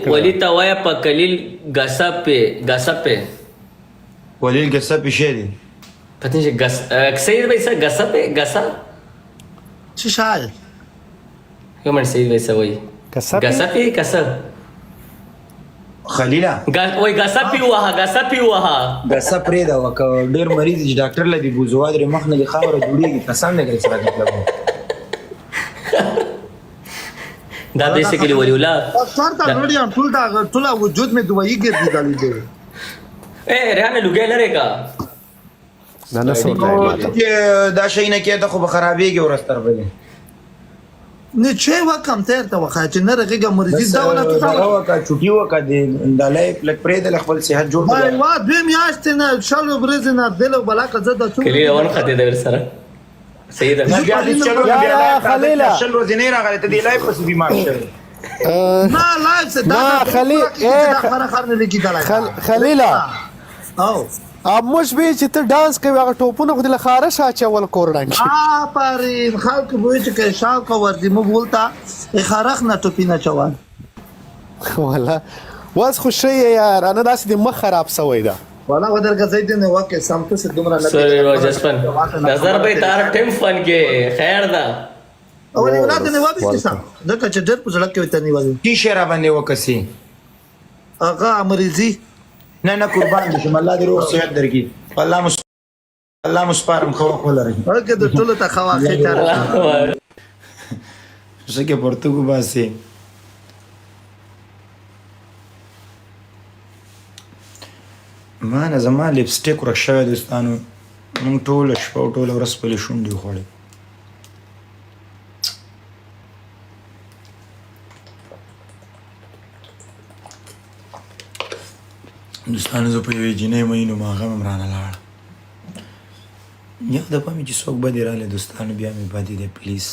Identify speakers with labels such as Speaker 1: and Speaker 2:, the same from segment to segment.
Speaker 1: ولي توايا بقليل غسابي
Speaker 2: ولي القصاب شادي
Speaker 1: فتنجي سيد بيسا غسا
Speaker 3: شو شايل؟
Speaker 1: يوم سيد بيسا وي غسابي كسا
Speaker 2: خليلا
Speaker 1: وي غسابي وها
Speaker 2: قصاب پرېدا وکه ډېر مریض چې ډاکټر لدی بوزواد لري مخ نه د خاوره جوړېږي قسم نه کوي سره مطلب
Speaker 1: دا بیسیکلی ولی اولاد
Speaker 3: افطار تا غړي ټول وجود میں دوايي ګرځېدلې دي
Speaker 1: اے ریانه لوګې لري کا
Speaker 4: نه نه سوټای
Speaker 2: چې دا شي نه کېده خو به خرابېږي ورستر بلې
Speaker 3: نه چې وکم تیر ته وخا چې نه رګه مرزي دا ولا
Speaker 2: دا وکه چوټي وکه د لای لک پرېد خپل صحت جوړ
Speaker 3: کړي وا دوی میاشت نه شالو برزنه دل بلا کزه د څو
Speaker 1: کلی ون خدي د ور سره سید
Speaker 2: بیا دې چلو
Speaker 4: یا خلیلا
Speaker 2: شل ورځې نه راغله ته دی لای پس بیمار شوی
Speaker 3: نه لایف څه دا خبره نه لګی دا
Speaker 4: خلیلا
Speaker 3: او
Speaker 4: اب مش به چې ته ډانس کوي هغه ټوپونه خو د لخاره شاچول کورډان
Speaker 3: پرین خلق به چې شاو کو وردي مو بولتا خارخ نه ټوپی نه چوان
Speaker 4: والله واس خوشي یار انا داس دي مخ خراب سوي دا
Speaker 3: والله ودر غزيد نه واکه سمته سه دومره نه
Speaker 1: سوري راجسپن نظر به تار ټیم فن کې خیر دا
Speaker 3: اولي ولاد نه وابي کیسه دغه چې ډېر په ځړک کې وته نیولې
Speaker 2: کی شرا باندې وکسي
Speaker 3: هغه امریزي
Speaker 2: نه قربان دي چې الله دې روغ صحت درکړي الله مسپارم خو لري
Speaker 3: هغه د ټولو ته خوا خېټه
Speaker 2: زه کې پرتګو باسي ما نه زما لپسټیک ورښه دوستانو مونږ ټول شپه ټول ورځ په لشونډي خوړې دوستانو زه په یوې جینۍ مینو ماښام هم رانه لاړه یو دفعه مې چې څوک بدې راغلی دوستانو بیا مې بدې دی پلیز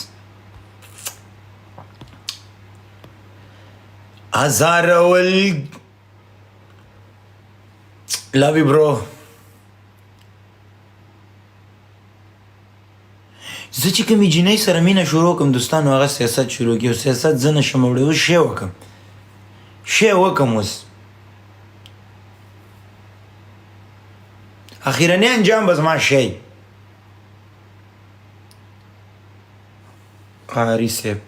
Speaker 2: ازارول love you bro زه چې کومې جینۍ سره مینه شروع کړم دوستانو هغه سیاست شروع کړي او سیاست زه نشم وړی اوس شی وکړم اوس اخیرنی انجام به زما شی قاري صاحب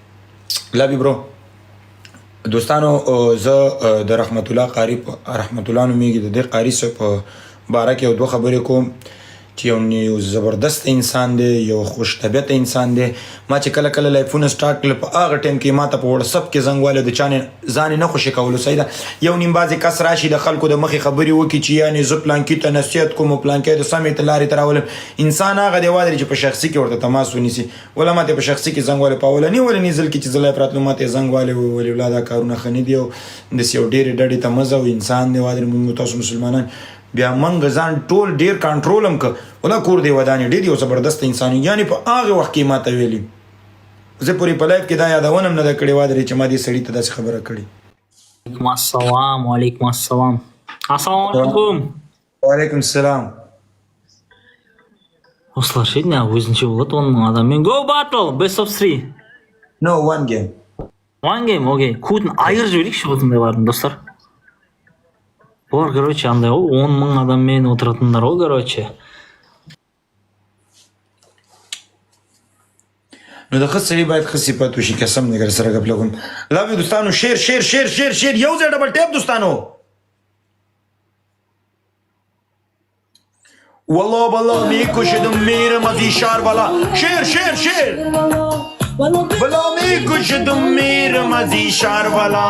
Speaker 2: love you bro دوستانو زه د رحمت الله قاری رحمت الله نومیږي د دې قاری صاحب په باره کې یو دوه خبرې کوم چې یو زبردست انسان دی یو خوش طبیعت انسان دی ما چې کله کله لایفونه سٹارټ کړل په هغه ټایم کې ما ته په واتساپ کې زنګ والو د چانه ځان نه خوشی کولو سیدا یو نیم بازي کس راشي د خلکو د مخې خبري وکي چې یعنی ز پلان کې ته نصیحت کوم پلان کې د سمې تلاري تراول انسان هغه دی وادي چې په شخصي کې ورته تماس ونیسي ولا ماته په شخصي کې زنګ والو پاولني ولې نزل کې چې زلای پراتلو ماته زنګ والو ولې ولاده کارونه خني دی د سیو ډېر ډډې ته مزه او انسان دی وادي موږ تاسو مسلمانان بیا منګ ځان ټول ډیر کنټرولم ک ولا کور دی ودانې ډیر یو زبردست انسان یعنی په هغه وخت کې ماته ویلي زه پوری په لایف کې دا یادونم نه کړی وادري چې ما دې سړی ته داسې خبره کړې
Speaker 5: السلام علیکم السلام علیکم
Speaker 2: وعلیکم السلام
Speaker 5: Oslar ne өзінше болады оның адаммен go battle best of 3
Speaker 2: no one game
Speaker 5: окей кудын айырып жіберейікші осындай бардың достар олар короче андай ғой 10 мың адаммен отыратындар ғой короче
Speaker 2: نو د خسرې باید خسي پاتو شي قسم نه ګر سره غبل کوم لاوی دوستانو شیر یو ځای ډبل ټیپ دوستانو والله می کوشدم میرم از این شهر والا شیر والله می کوشدم میرم از این شهر والا